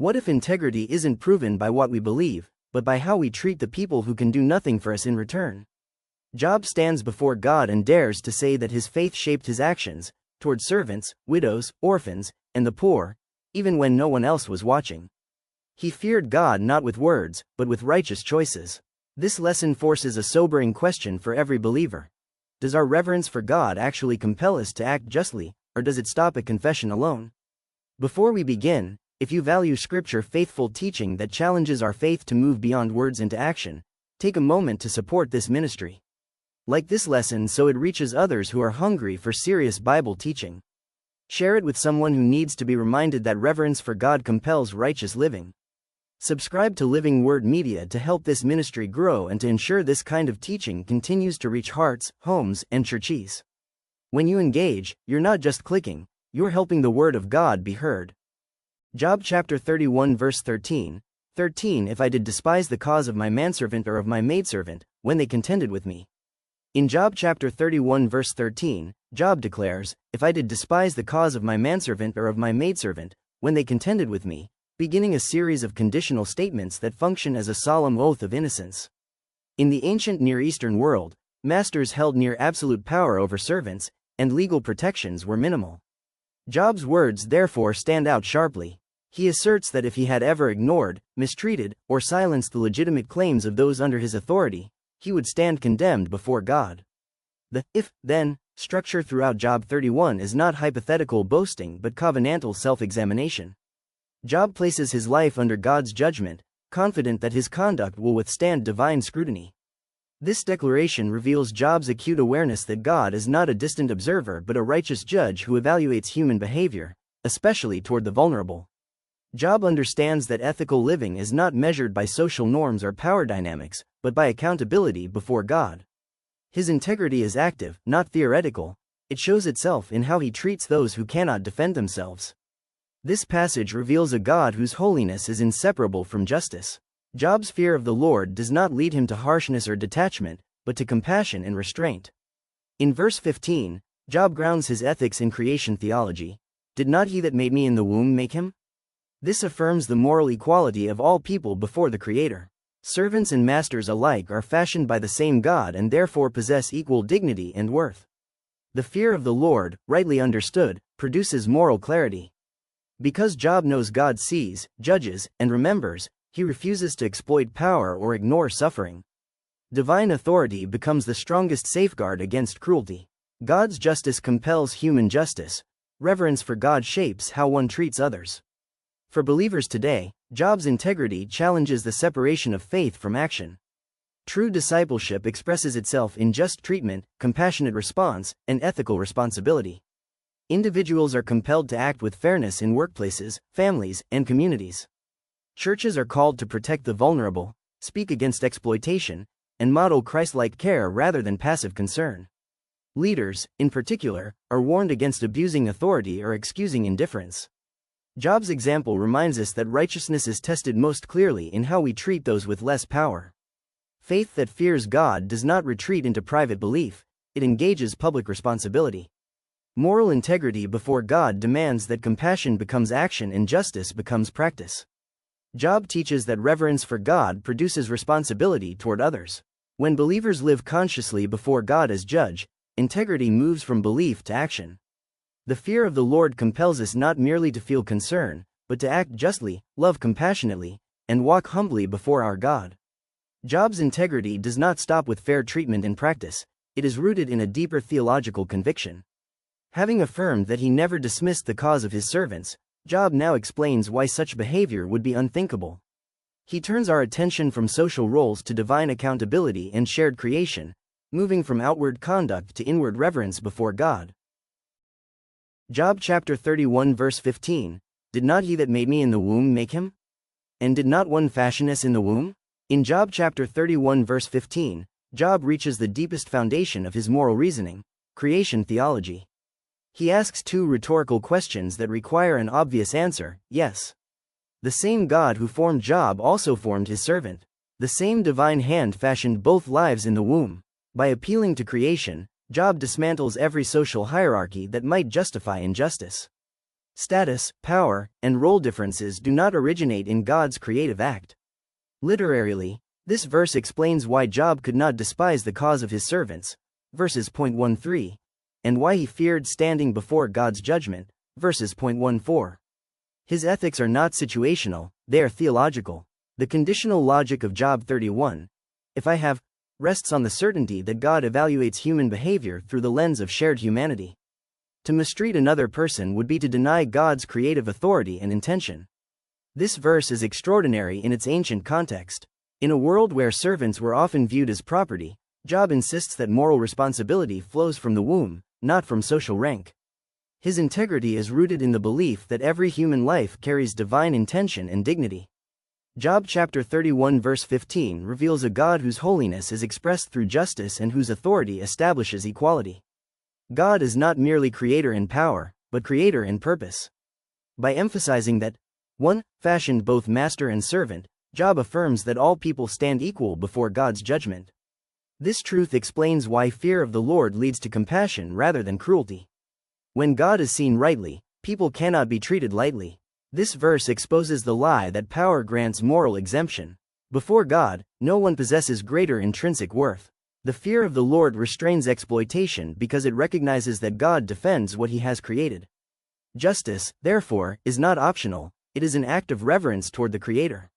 What if integrity isn't proven by what we believe, but by how we treat the people who can do nothing for us in return? Job stands before God and dares to say that his faith shaped his actions toward servants, widows, orphans, and the poor, even when no one else was watching. He feared God not with words, but with righteous choices. This lesson forces a sobering question for every believer. Does our reverence for God actually compel us to act justly, or does it stop at confession alone? Before we begin, if you value Scripture-faithful teaching that challenges our faith to move beyond words into action, take a moment to support this ministry. Like this lesson so it reaches others who are hungry for serious Bible teaching. Share it with someone who needs to be reminded that reverence for God compels righteous living. Subscribe to Living Word Media to help this ministry grow and to ensure this kind of teaching continues to reach hearts, homes, and churches. When you engage, you're not just clicking, you're helping the Word of God be heard. Job chapter 31 verse 13. If I did despise the cause of my manservant or of my maidservant, when they contended with me. In Job chapter 31 verse 13, Job declares, if I did despise the cause of my manservant or of my maidservant, when they contended with me, beginning a series of conditional statements that function as a solemn oath of innocence. In the ancient Near Eastern world, masters held near absolute power over servants, and legal protections were minimal. Job's words therefore stand out sharply. He asserts that if he had ever ignored, mistreated, or silenced the legitimate claims of those under his authority, he would stand condemned before God. The if-then structure throughout Job 31 is not hypothetical boasting but covenantal self-examination. Job places his life under God's judgment, confident that his conduct will withstand divine scrutiny. This declaration reveals Job's acute awareness that God is not a distant observer but a righteous judge who evaluates human behavior, especially toward the vulnerable. Job understands that ethical living is not measured by social norms or power dynamics, but by accountability before God. His integrity is active, not theoretical. It shows itself in how he treats those who cannot defend themselves. This passage reveals a God whose holiness is inseparable from justice. Job's fear of the Lord does not lead him to harshness or detachment, but to compassion and restraint. In verse 15, Job grounds his ethics in creation theology. Did not he that made me in the womb make him? This affirms the moral equality of all people before the Creator. Servants and masters alike are fashioned by the same God and therefore possess equal dignity and worth. The fear of the Lord, rightly understood, produces moral clarity. Because Job knows God sees, judges, and remembers, he refuses to exploit power or ignore suffering. Divine authority becomes the strongest safeguard against cruelty. God's justice compels human justice. Reverence for God shapes how one treats others. For believers today, Job's integrity challenges the separation of faith from action. True discipleship expresses itself in just treatment, compassionate response, and ethical responsibility. Individuals are compelled to act with fairness in workplaces, families, and communities. Churches are called to protect the vulnerable, speak against exploitation, and model Christ-like care rather than passive concern. Leaders, in particular, are warned against abusing authority or excusing indifference. Job's example reminds us that righteousness is tested most clearly in how we treat those with less power. Faith that fears God does not retreat into private belief, it engages public responsibility. Moral integrity before God demands that compassion becomes action and justice becomes practice. Job teaches that reverence for God produces responsibility toward others. When believers live consciously before God as judge, integrity moves from belief to action. The fear of the Lord compels us not merely to feel concern, but to act justly, love compassionately, and walk humbly before our God. Job's integrity does not stop with fair treatment in practice, it is rooted in a deeper theological conviction. Having affirmed that he never dismissed the cause of his servants, Job now explains why such behavior would be unthinkable. He turns our attention from social roles to divine accountability and shared creation, moving from outward conduct to inward reverence before God. Job chapter 31 verse 15, did not he that made me in the womb make him? And did not one fashion us in the womb? In Job chapter 31 verse 15, Job reaches the deepest foundation of his moral reasoning, creation theology. He asks two rhetorical questions that require an obvious answer, yes. The same God who formed Job also formed his servant. The same divine hand fashioned both lives in the womb. By appealing to creation, Job dismantles every social hierarchy that might justify injustice. Status, power, and role differences do not originate in God's creative act. Literally, this verse explains why Job could not despise the cause of his servants, verses 13, and why he feared standing before God's judgment, verses 14. His ethics are not situational, they are theological. The conditional logic of Job 31, if I have, rests on the certainty that God evaluates human behavior through the lens of shared humanity. To mistreat another person would be to deny God's creative authority and intention. This verse is extraordinary in its ancient context. In a world where servants were often viewed as property, Job insists that moral responsibility flows from the womb, not from social rank. His integrity is rooted in the belief that every human life carries divine intention and dignity. Job chapter 31 verse 15 reveals a God whose holiness is expressed through justice and whose authority establishes equality. God is not merely creator in power, but creator in purpose. By emphasizing that 1 fashioned both master and servant, Job affirms that all people stand equal before God's judgment. This truth explains why fear of the Lord leads to compassion rather than cruelty. When God is seen rightly, people cannot be treated lightly. This verse exposes the lie that power grants moral exemption. Before God, no one possesses greater intrinsic worth. The fear of the Lord restrains exploitation because it recognizes that God defends what he has created. Justice, therefore, is not optional, it is an act of reverence toward the Creator.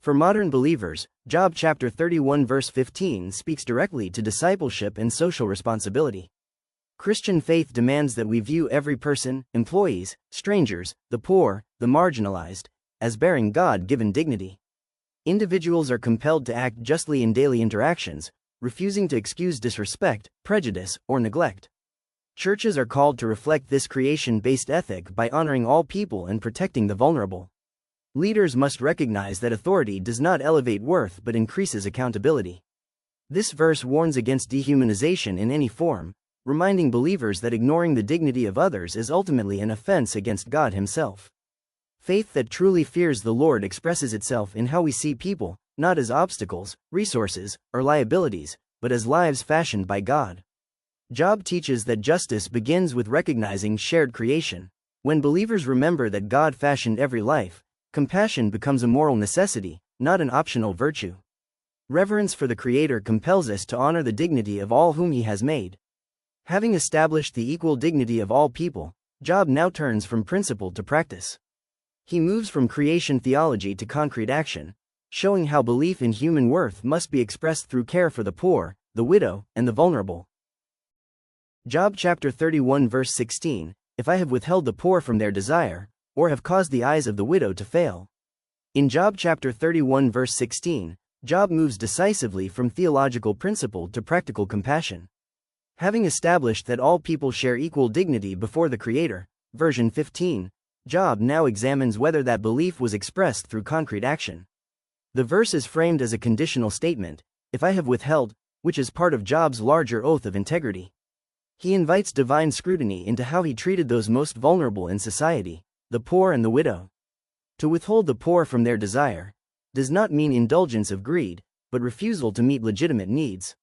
For modern believers, Job chapter 31 verse 15 speaks directly to discipleship and social responsibility. Christian faith demands that we view every person, employees, strangers, the poor, the marginalized, as bearing God-given dignity. Individuals are compelled to act justly in daily interactions, refusing to excuse disrespect, prejudice, or neglect. Churches are called to reflect this creation-based ethic by honoring all people and protecting the vulnerable. Leaders must recognize that authority does not elevate worth but increases accountability. This verse warns against dehumanization in any form, reminding believers that ignoring the dignity of others is ultimately an offense against God himself. Faith that truly fears the Lord expresses itself in how we see people, not as obstacles, resources, or liabilities, but as lives fashioned by God. Job teaches that justice begins with recognizing shared creation. When believers remember that God fashioned every life, compassion becomes a moral necessity, not an optional virtue. Reverence for the Creator compels us to honor the dignity of all whom he has made. Having established the equal dignity of all people, Job now turns from principle to practice. He moves from creation theology to concrete action, showing how belief in human worth must be expressed through care for the poor, the widow, and the vulnerable. Job chapter 31 verse 16, if I have withheld the poor from their desire, or have caused the eyes of the widow to fail. In Job chapter 31 verse 16, Job moves decisively from theological principle to practical compassion. Having established that all people share equal dignity before the Creator, version 15, Job now examines whether that belief was expressed through concrete action. The verse is framed as a conditional statement, if I have withheld, which is part of Job's larger oath of integrity. He invites divine scrutiny into how he treated those most vulnerable in society, the poor and the widow. To withhold the poor from their desire does not mean indulgence of greed, but refusal to meet legitimate needs.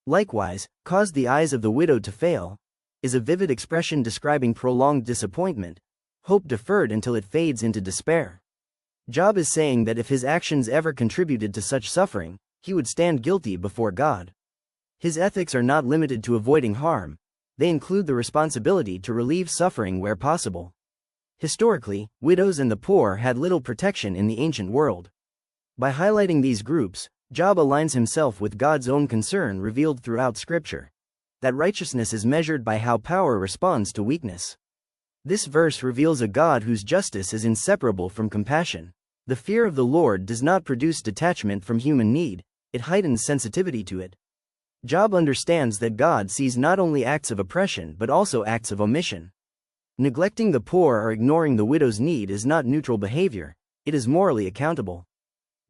Likewise, cause the eyes of the widow to fail is a vivid expression describing prolonged disappointment, hope deferred until it fades into despair. Job is saying that if his actions ever contributed to such suffering, he would stand guilty before God. His ethics are not limited to avoiding harm, they include the responsibility to relieve suffering where possible. Historically, widows and the poor had little protection in the ancient world. By highlighting these groups, Job aligns himself with God's own concern revealed throughout Scripture, that righteousness is measured by how power responds to weakness. This verse reveals a God whose justice is inseparable from compassion. The fear of the Lord does not produce detachment from human need, it heightens sensitivity to it. Job understands that God sees not only acts of oppression but also acts of omission. Neglecting the poor or ignoring the widow's need is not neutral behavior, it is morally accountable.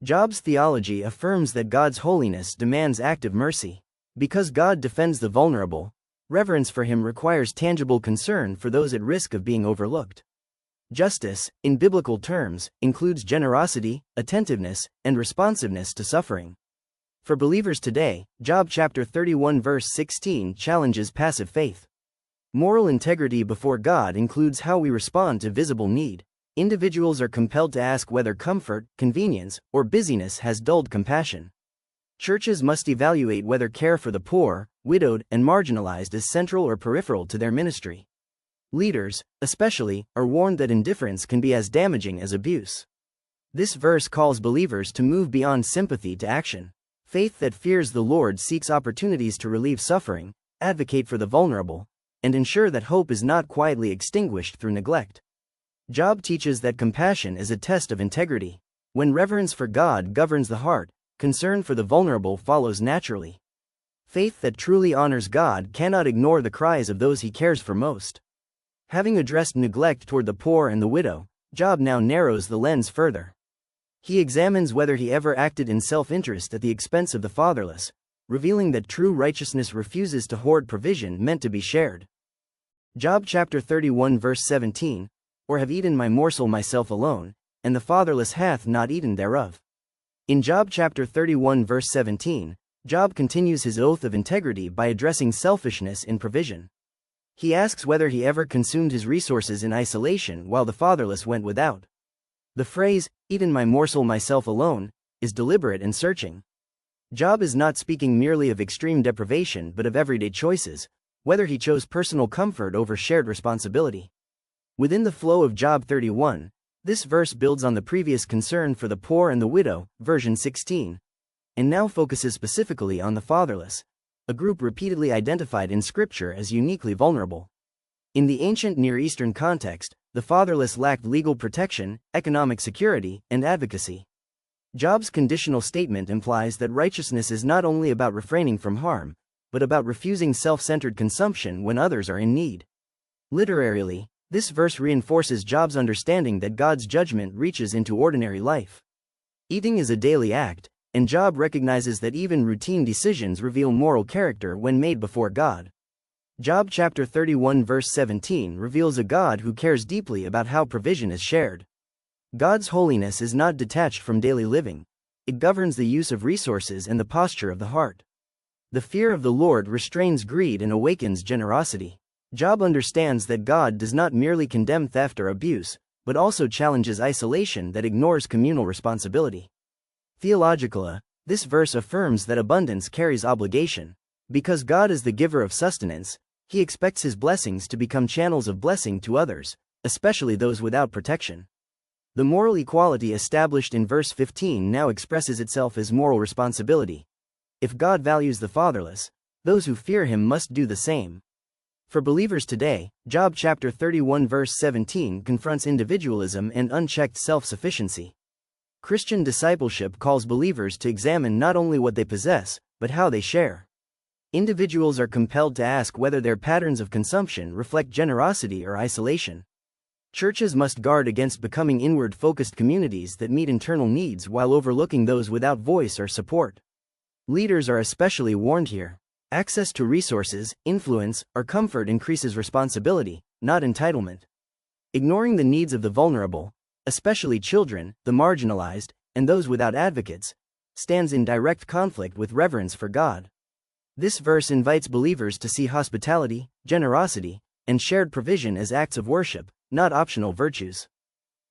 Job's theology affirms that God's holiness demands active mercy. Because God defends the vulnerable, reverence for him requires tangible concern for those at risk of being overlooked. Justice, in biblical terms, includes generosity, attentiveness, and responsiveness to suffering. For believers today, Job chapter 31 verse 16 challenges passive faith. Moral integrity before God includes how we respond to visible need. Individuals are compelled to ask whether comfort, convenience, or busyness has dulled compassion. Churches must evaluate whether care for the poor, widowed, and marginalized is central or peripheral to their ministry. Leaders, especially, are warned that indifference can be as damaging as abuse. This verse calls believers to move beyond sympathy to action. Faith that fears the Lord seeks opportunities to relieve suffering, advocate for the vulnerable, and ensure that hope is not quietly extinguished through neglect. Job teaches that compassion is a test of integrity. When reverence for God governs the heart, concern for the vulnerable follows naturally. Faith that truly honors God cannot ignore the cries of those he cares for most. Having addressed neglect toward the poor and the widow, Job now narrows the lens further. He examines whether he ever acted in self-interest at the expense of the fatherless, revealing that true righteousness refuses to hoard provision meant to be shared. Job chapter 31 verse 17, or have eaten my morsel myself alone, and the fatherless hath not eaten thereof. In Job chapter 31 verse 17, Job continues his oath of integrity by addressing selfishness in provision. He asks whether he ever consumed his resources in isolation while the fatherless went without. The phrase, eaten my morsel myself alone, is deliberate and searching. Job is not speaking merely of extreme deprivation but of everyday choices, whether he chose personal comfort over shared responsibility. Within the flow of Job 31, this verse builds on the previous concern for the poor and the widow, version 16, and now focuses specifically on the fatherless, a group repeatedly identified in Scripture as uniquely vulnerable. In the ancient Near Eastern context, the fatherless lacked legal protection, economic security, and advocacy. Job's conditional statement implies that righteousness is not only about refraining from harm, but about refusing self-centered consumption when others are in need. Literally, this verse reinforces Job's understanding that God's judgment reaches into ordinary life. Eating is a daily act, and Job recognizes that even routine decisions reveal moral character when made before God. Job chapter 31 verse 17 reveals a God who cares deeply about how provision is shared. God's holiness is not detached from daily living. It governs the use of resources and the posture of the heart. The fear of the Lord restrains greed and awakens generosity. Job understands that God does not merely condemn theft or abuse, but also challenges isolation that ignores communal responsibility. Theologically, this verse affirms that abundance carries obligation. Because God is the giver of sustenance, he expects his blessings to become channels of blessing to others, especially those without protection. The moral equality established in verse 15 now expresses itself as moral responsibility. If God values the fatherless, those who fear him must do the same. For believers today, Job chapter 31 verse 17 confronts individualism and unchecked self-sufficiency. Christian discipleship calls believers to examine not only what they possess, but how they share. Individuals are compelled to ask whether their patterns of consumption reflect generosity or isolation. Churches must guard against becoming inward-focused communities that meet internal needs while overlooking those without voice or support. Leaders are especially warned here. Access to resources, influence, or comfort increases responsibility, not entitlement. Ignoring the needs of the vulnerable, especially children, the marginalized, and those without advocates, stands in direct conflict with reverence for God. This verse invites believers to see hospitality, generosity, and shared provision as acts of worship, not optional virtues.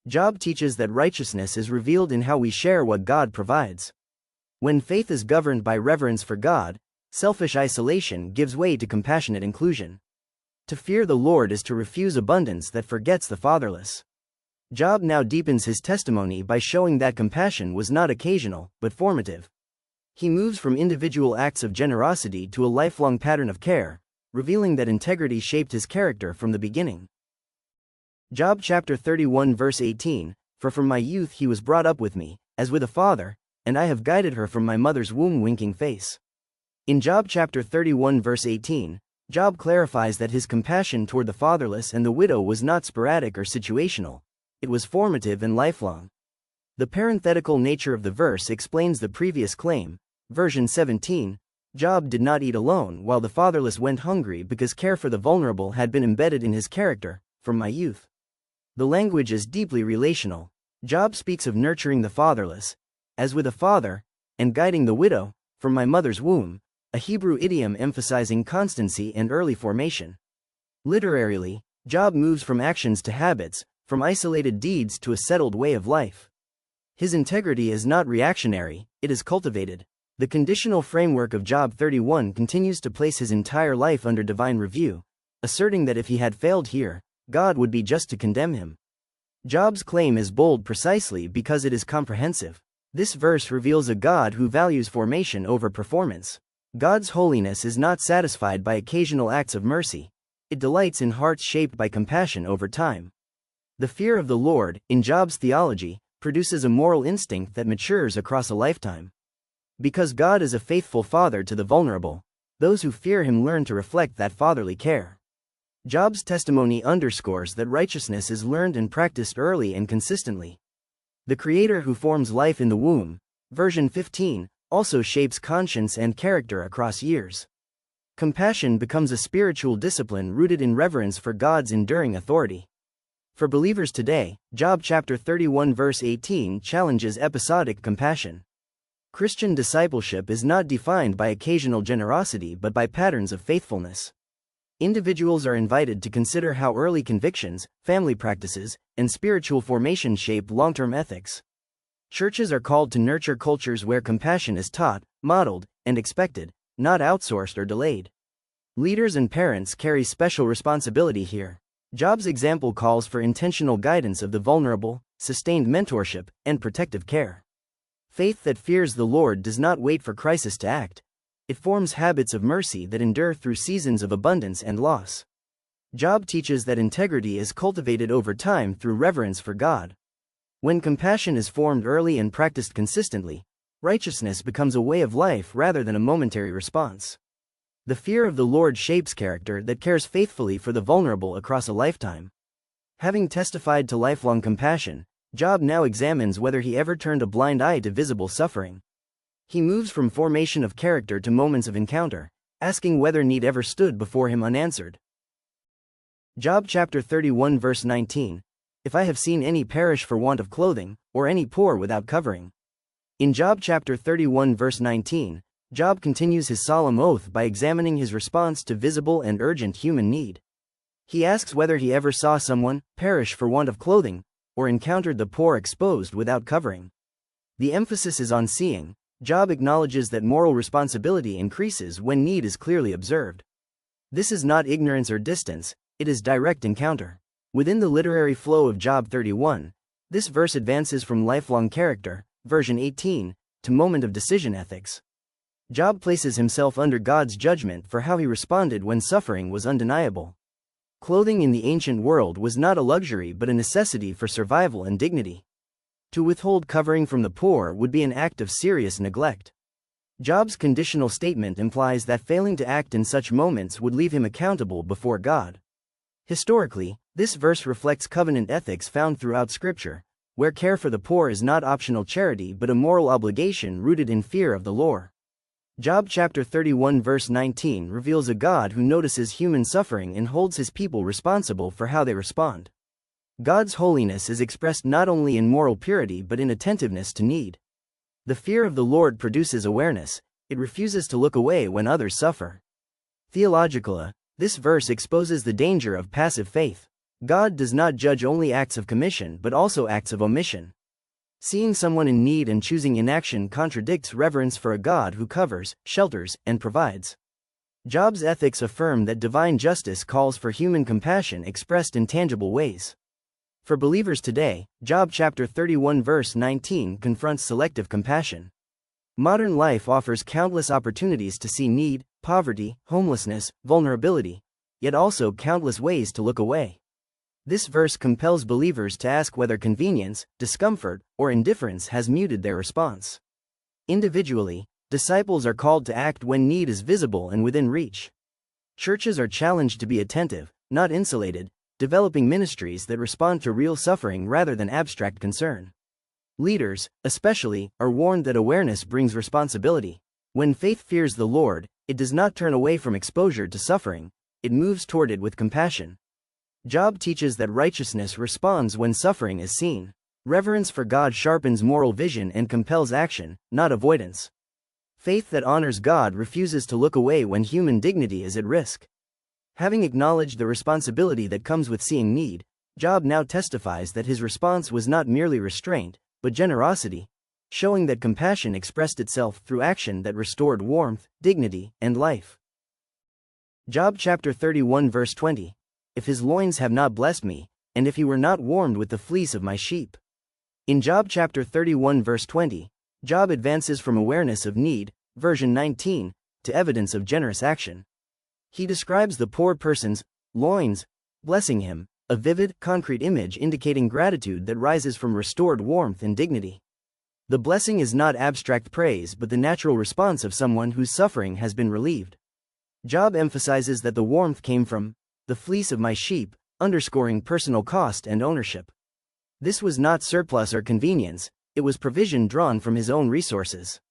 Job teaches that righteousness is revealed in how we share what God provides. When faith is governed by reverence for God, selfish isolation gives way to compassionate inclusion. To fear the Lord is to refuse abundance that forgets the fatherless. Job now deepens his testimony by showing that compassion was not occasional, but formative. He moves from individual acts of generosity to a lifelong pattern of care, revealing that integrity shaped his character from the beginning. Job chapter 31 verse 18, for from my youth he was brought up with me, as with a father, and I have guided her from my mother's womb winking face. In Job chapter 31 verse 18, Job clarifies that his compassion toward the fatherless and the widow was not sporadic or situational. It was formative and lifelong. The parenthetical nature of the verse explains the previous claim. Version 17, Job did not eat alone while the fatherless went hungry because care for the vulnerable had been embedded in his character, from my youth. The language is deeply relational. Job speaks of nurturing the fatherless, as with a father, and guiding the widow, from my mother's womb, a Hebrew idiom emphasizing constancy and early formation. Literally, Job moves from actions to habits, from isolated deeds to a settled way of life. His integrity is not reactionary, it is cultivated. The conditional framework of Job 31 continues to place his entire life under divine review, asserting that if he had failed here, God would be just to condemn him. Job's claim is bold precisely because it is comprehensive. This verse reveals a God who values formation over performance. God's holiness is not satisfied by occasional acts of mercy. It delights in hearts shaped by compassion over time. The fear of the Lord, in Job's theology, produces a moral instinct that matures across a lifetime. Because God is a faithful father to the vulnerable, those who fear him learn to reflect that fatherly care. Job's testimony underscores that righteousness is learned and practiced early and consistently. The Creator who forms life in the womb, version 15, also shapes conscience and character across years. Compassion becomes a spiritual discipline rooted in reverence for God's enduring authority. For believers today, Job chapter 31 verse 18 challenges episodic compassion. Christian discipleship is not defined by occasional generosity but by patterns of faithfulness. Individuals are invited to consider how early convictions, family practices, and spiritual formation shape long-term ethics. Churches are called to nurture cultures where compassion is taught, modeled, and expected, not outsourced or delayed. Leaders and parents carry special responsibility here. Job's example calls for intentional guidance of the vulnerable, sustained mentorship, and protective care. Faith that fears the Lord does not wait for crisis to act. It forms habits of mercy that endure through seasons of abundance and loss. Job teaches that integrity is cultivated over time through reverence for God. When compassion is formed early and practiced consistently, righteousness becomes a way of life rather than a momentary response. The fear of the Lord shapes character that cares faithfully for the vulnerable across a lifetime. Having testified to lifelong compassion, Job now examines whether he ever turned a blind eye to visible suffering. He moves from formation of character to moments of encounter, asking whether need ever stood before him unanswered. Job chapter 31 verse 19, "If I have seen any perish for want of clothing, or any poor without covering." In Job chapter 31 verse 19, Job continues his solemn oath by examining his response to visible and urgent human need. He asks whether he ever saw someone perish for want of clothing, or encountered the poor exposed without covering. The emphasis is on seeing. Job acknowledges that moral responsibility increases when need is clearly observed. This is not ignorance or distance, it is direct encounter. Within the literary flow of Job 31, this verse advances from lifelong character, version 18, to moment of decision ethics. Job places himself under God's judgment for how he responded when suffering was undeniable. Clothing in the ancient world was not a luxury but a necessity for survival and dignity. To withhold covering from the poor would be an act of serious neglect. Job's conditional statement implies that failing to act in such moments would leave him accountable before God. Historically, this verse reflects covenant ethics found throughout Scripture, where care for the poor is not optional charity but a moral obligation rooted in fear of the Lord. Job chapter 31 verse 19 reveals a God who notices human suffering and holds his people responsible for how they respond. God's holiness is expressed not only in moral purity but in attentiveness to need. The fear of the Lord produces awareness, it refuses to look away when others suffer. Theologically, this verse exposes the danger of passive faith. God does not judge only acts of commission but also acts of omission. Seeing someone in need and choosing inaction contradicts reverence for a God who covers, shelters, and provides. Job's ethics affirm that divine justice calls for human compassion expressed in tangible ways. For believers today, Job chapter 31 verse 19 confronts selective compassion. Modern life offers countless opportunities to see need, poverty, homelessness, vulnerability, yet also countless ways to look away. This verse compels believers to ask whether convenience, discomfort, or indifference has muted their response. Individually, disciples are called to act when need is visible and within reach. Churches are challenged to be attentive, not insulated, developing ministries that respond to real suffering rather than abstract concern. Leaders, especially, are warned that awareness brings responsibility. When faith fears the Lord, it does not turn away from exposure to suffering, it moves toward it with compassion. Job teaches that righteousness responds when suffering is seen. Reverence for God sharpens moral vision and compels action, not avoidance. Faith that honors God refuses to look away when human dignity is at risk. Having acknowledged the responsibility that comes with seeing need, Job now testifies that his response was not merely restraint, but generosity, showing that compassion expressed itself through action that restored warmth, dignity, and life. Job chapter 31 verse 20. If his loins have not blessed me, and if he were not warmed with the fleece of my sheep. In Job chapter 31 verse 20, Job advances from awareness of need, version 19, to evidence of generous action. He describes the poor person's loins blessing him, a vivid, concrete image indicating gratitude that rises from restored warmth and dignity. The blessing is not abstract praise but the natural response of someone whose suffering has been relieved. Job emphasizes that the warmth came from the fleece of my sheep, underscoring personal cost and ownership. This was not surplus or convenience, it was provision drawn from his own resources.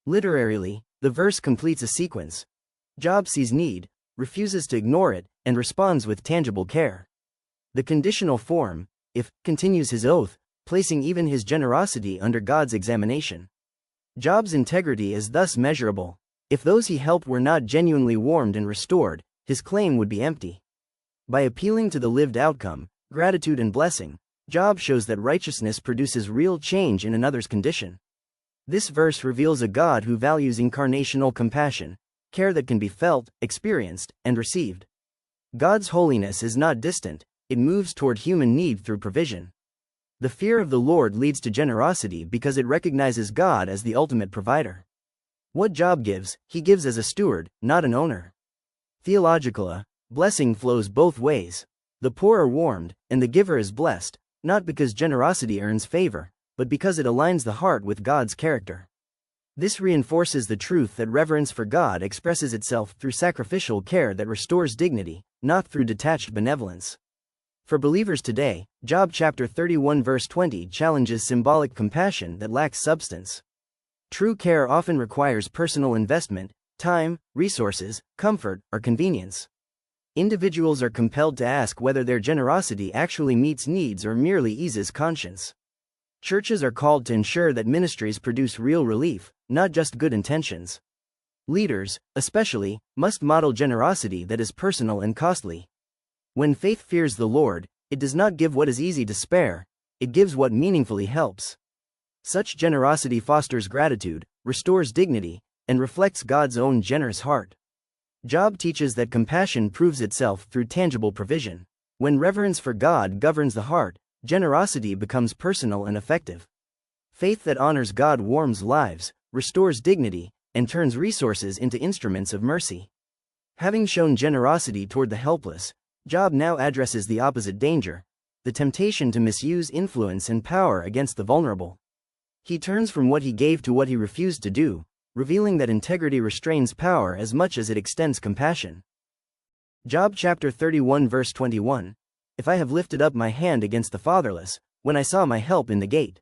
Literarily, the verse completes a sequence. Job sees need, refuses to ignore it, and responds with tangible care. The conditional form, if, continues his oath, placing even his generosity under God's examination. Job's integrity is thus measurable. If those he helped were not genuinely warmed and restored, his claim would be empty. By appealing to the lived outcome, gratitude and blessing, Job shows that righteousness produces real change in another's condition. This verse reveals a God who values incarnational compassion, care that can be felt, experienced, and received. God's holiness is not distant, it moves toward human need through provision. The fear of the Lord leads to generosity because it recognizes God as the ultimate provider. What Job gives, he gives as a steward, not an owner. Theologically, blessing flows both ways. The poor are warmed, and the giver is blessed, not because generosity earns favor, but because it aligns the heart with God's character. This reinforces the truth that reverence for God expresses itself through sacrificial care that restores dignity, not through detached benevolence. For believers today, Job chapter 31 verse 20 challenges symbolic compassion that lacks substance. True care often requires personal investment, time, resources, comfort, or convenience. Individuals are compelled to ask whether their generosity actually meets needs or merely eases conscience. Churches are called to ensure that ministries produce real relief, not just good intentions. Leaders, especially, must model generosity that is personal and costly. When faith fears the Lord, it does not give what is easy to spare, it gives what meaningfully helps. Such generosity fosters gratitude, restores dignity, and reflects God's own generous heart. Job teaches that compassion proves itself through tangible provision. When reverence for God governs the heart, generosity becomes personal and effective. Faith that honors God warms lives, restores dignity, and turns resources into instruments of mercy. Having shown generosity toward the helpless, Job now addresses the opposite danger, the temptation to misuse influence and power against the vulnerable. He turns from what he gave to what he refused to do, revealing that integrity restrains power as much as it extends compassion. Job chapter 31 verse 21. If I have lifted up my hand against the fatherless, when I saw my help in the gate.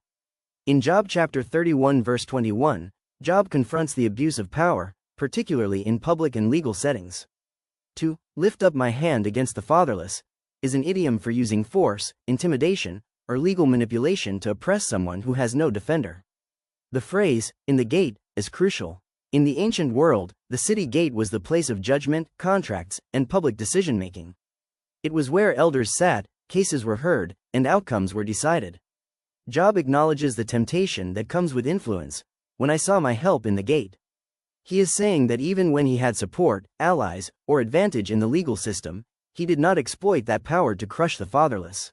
In Job chapter 31 verse 21, Job confronts the abuse of power, particularly in public and legal settings. To lift up my hand against the fatherless is an idiom for using force, intimidation, or legal manipulation to oppress someone who has no defender. The phrase, in the gate, is crucial. In the ancient world, the city gate was the place of judgment, contracts, and public decision-making. It was where elders sat, cases were heard, and outcomes were decided. Job acknowledges the temptation that comes with influence. When I saw my help in the gate. He is saying that even when he had support, allies, or advantage in the legal system, he did not exploit that power to crush the fatherless.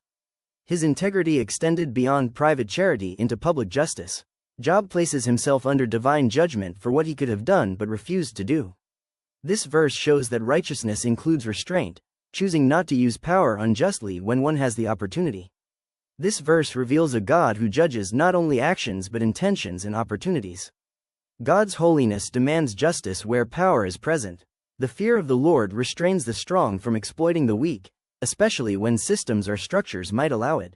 His integrity extended beyond private charity into public justice. Job places himself under divine judgment for what he could have done but refused to do. This verse shows that righteousness includes restraint, choosing not to use power unjustly when one has the opportunity. This verse reveals a God who judges not only actions but intentions and opportunities. God's holiness demands justice where power is present. The fear of the Lord restrains the strong from exploiting the weak, especially when systems or structures might allow it.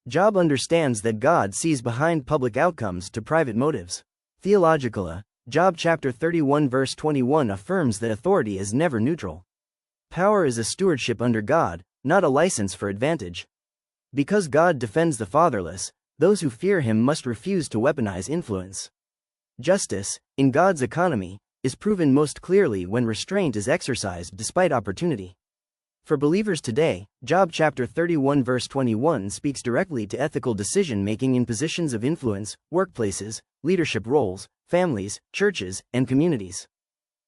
Job understands that God sees behind public outcomes to private motives. Theologically, Job chapter 31 verse 21 affirms that authority is never neutral. Power is a stewardship under God, not a license for advantage. Because God defends the fatherless, those who fear him must refuse to weaponize influence. Justice, in God's economy, is proven most clearly when restraint is exercised despite opportunity. For believers today, Job chapter 31 verse 21 speaks directly to ethical decision-making in positions of influence, workplaces, leadership roles, families, churches, and communities.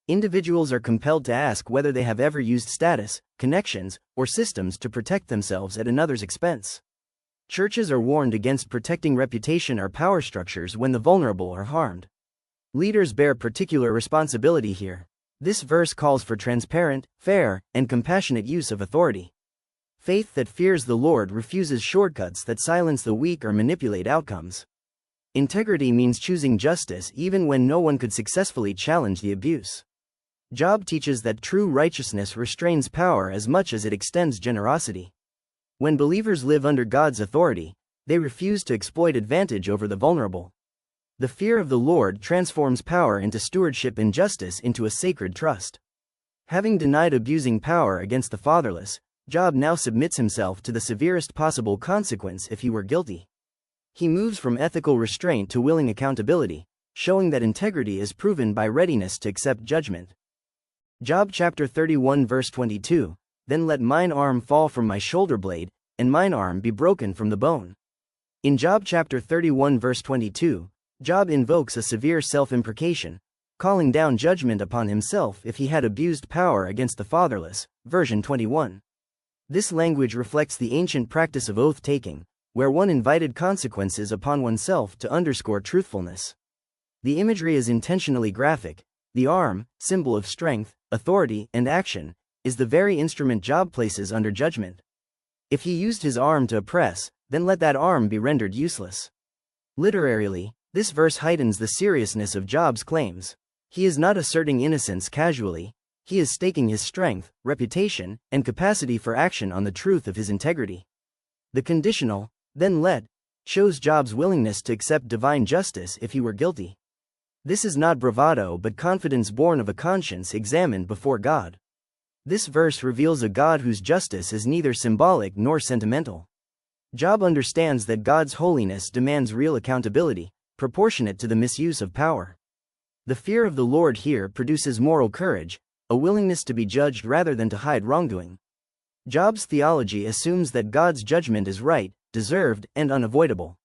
Individuals are compelled to ask whether they have ever used status, connections, or systems to protect themselves at another's expense. Churches are warned against protecting reputation or power structures when the vulnerable are harmed. Leaders bear particular responsibility here. This verse calls for transparent, fair, and compassionate use of authority. Faith that fears the Lord refuses shortcuts that silence the weak or manipulate outcomes. Integrity means choosing justice even when no one could successfully challenge the abuse. Job teaches that true righteousness restrains power as much as it extends generosity. When believers live under God's authority, they refuse to exploit advantage over the vulnerable. The fear of the Lord transforms power into stewardship and justice into a sacred trust. Having denied abusing power against the fatherless, Job now submits himself to the severest possible consequence if he were guilty. He moves from ethical restraint to willing accountability, showing that integrity is proven by readiness to accept judgment. Job chapter 31 verse 22, Then let mine arm fall from my shoulder blade, and mine arm be broken from the bone. In Job chapter 31 verse 22, Job invokes a severe self-imprecation, calling down judgment upon himself if he had abused power against the fatherless. Version 21. This language reflects the ancient practice of oath-taking, where one invited consequences upon oneself to underscore truthfulness. The imagery is intentionally graphic. The arm, symbol of strength, authority, and action, is the very instrument Job places under judgment. If he used his arm to oppress, then let that arm be rendered useless. Literally, this verse heightens the seriousness of Job's claims. He is not asserting innocence casually, he is staking his strength, reputation, and capacity for action on the truth of his integrity. The conditional, then let, shows Job's willingness to accept divine justice if he were guilty. This is not bravado but confidence born of a conscience examined before God. This verse reveals a God whose justice is neither symbolic nor sentimental. Job understands that God's holiness demands real accountability, proportionate to the misuse of power. The fear of the Lord here produces moral courage, a willingness to be judged rather than to hide wrongdoing. Job's theology assumes that God's judgment is right, deserved, and unavoidable.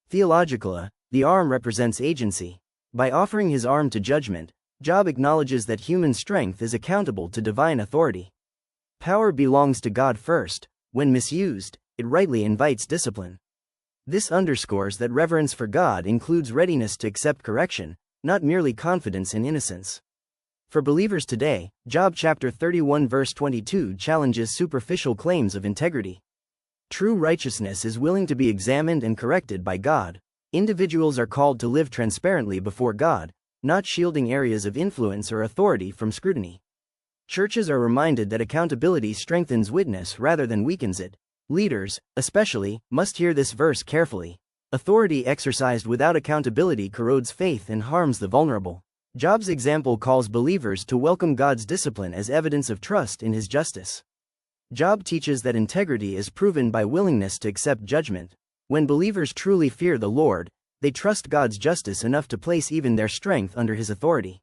Theologically, the arm represents agency. By offering his arm to judgment, Job acknowledges that human strength is accountable to divine authority. Power belongs to God first. When misused, it rightly invites discipline. This underscores that reverence for God includes readiness to accept correction, not merely confidence in innocence. For believers today, Job chapter 31 verse 22 challenges superficial claims of integrity. True righteousness is willing to be examined and corrected by God. Individuals are called to live transparently before God, not shielding areas of influence or authority from scrutiny. Churches are reminded that accountability strengthens witness rather than weakens it. Leaders, especially, must hear this verse carefully. Authority exercised without accountability corrodes faith and harms the vulnerable. Job's example calls believers to welcome God's discipline as evidence of trust in his justice. Job teaches that integrity is proven by willingness to accept judgment. When believers truly fear the Lord, they trust God's justice enough to place even their strength under his authority.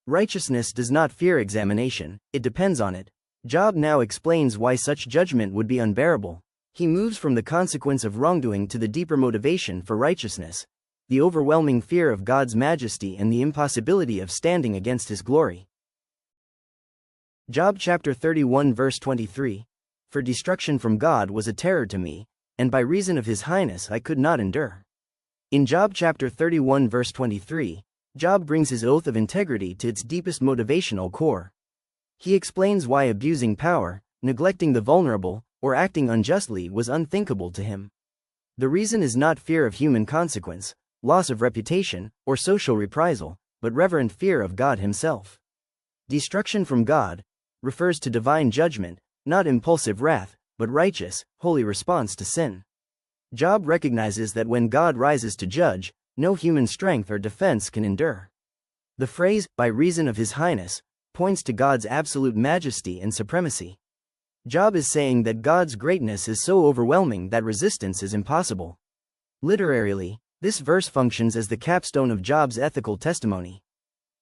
Righteousness does not fear examination, it depends on it. Job now explains why such judgment would be unbearable. He moves from the consequence of wrongdoing to the deeper motivation for righteousness, the overwhelming fear of God's majesty and the impossibility of standing against his glory. Job chapter 31 verse 23, For destruction from God was a terror to me, and by reason of his highness I could not endure. In Job chapter 31 verse 23, Job brings his oath of integrity to its deepest motivational core. He explains why abusing power, neglecting the vulnerable, or acting unjustly was unthinkable to him. The reason is not fear of human consequence, loss of reputation, or social reprisal, but reverent fear of God himself. Destruction from God refers to divine judgment, not impulsive wrath, but righteous, holy response to sin. Job recognizes that when God rises to judge, no human strength or defense can endure. The phrase, by reason of his highness, points to God's absolute majesty and supremacy. Job is saying that God's greatness is so overwhelming that resistance is impossible. Literally, this verse functions as the capstone of Job's ethical testimony.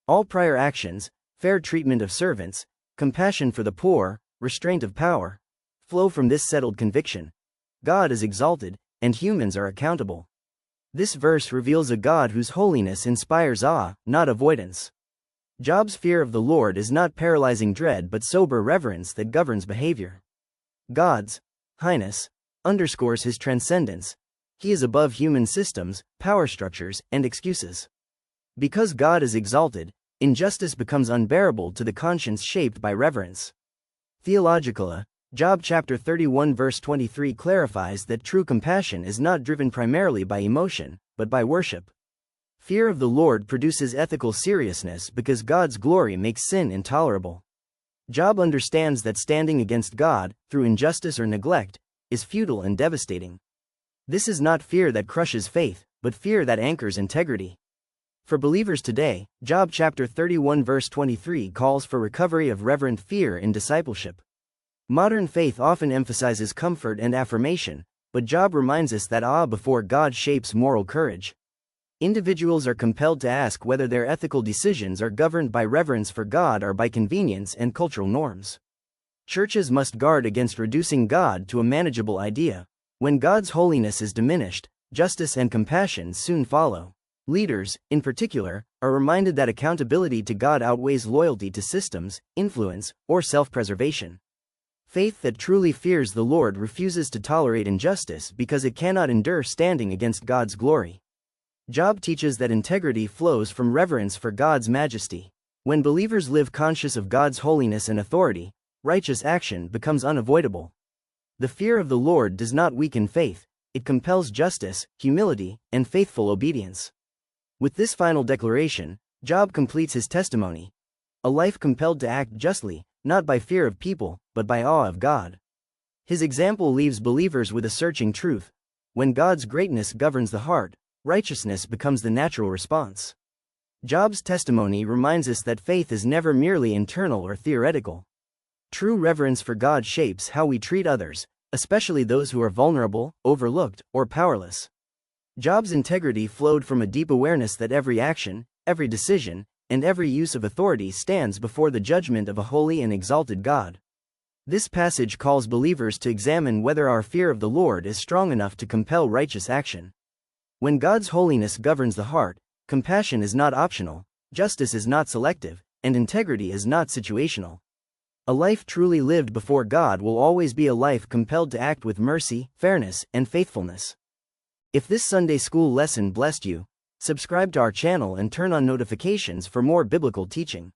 All prior actions, fair treatment of servants, compassion for the poor, restraint of power, flow from this settled conviction. God is exalted, and humans are accountable. This verse reveals a God whose holiness inspires awe, not avoidance. Job's fear of the Lord is not paralyzing dread but sober reverence that governs behavior. God's highness underscores his transcendence. He is above human systems, power structures, and excuses. Because God is exalted, injustice becomes unbearable to the conscience shaped by reverence. Theologically, Job chapter 31 verse 23 clarifies that true compassion is not driven primarily by emotion, but by worship. Fear of the Lord produces ethical seriousness because God's glory makes sin intolerable. Job understands that standing against God, through injustice or neglect, is futile and devastating. This is not fear that crushes faith, but fear that anchors integrity. For believers today, Job chapter 31 verse 23 calls for recovery of reverent fear in discipleship. Modern faith often emphasizes comfort and affirmation, but Job reminds us that awe before God shapes moral courage. Individuals are compelled to ask whether their ethical decisions are governed by reverence for God or by convenience and cultural norms. Churches must guard against reducing God to a manageable idea. When God's holiness is diminished, justice and compassion soon follow. Leaders, in particular, are reminded that accountability to God outweighs loyalty to systems, influence, or self-preservation. Faith that truly fears the Lord refuses to tolerate injustice because it cannot endure standing against God's glory. Job teaches that integrity flows from reverence for God's majesty. When believers live conscious of God's holiness and authority, righteous action becomes unavoidable. The fear of the Lord does not weaken faith, it compels justice, humility, and faithful obedience. With this final declaration, Job completes his testimony. A life compelled to act justly, not by fear of people, but by awe of God. His example leaves believers with a searching truth. When God's greatness governs the heart, righteousness becomes the natural response. Job's testimony reminds us that faith is never merely internal or theoretical. True reverence for God shapes how we treat others, especially those who are vulnerable, overlooked, or powerless. Job's integrity flowed from a deep awareness that every action, every decision, and every use of authority stands before the judgment of a holy and exalted God. This passage calls believers to examine whether our fear of the Lord is strong enough to compel righteous action. When God's holiness governs the heart, compassion is not optional, justice is not selective, and integrity is not situational. A life truly lived before God will always be a life compelled to act with mercy, fairness, and faithfulness. If this Sunday school lesson blessed you, subscribe to our channel and turn on notifications for more biblical teaching.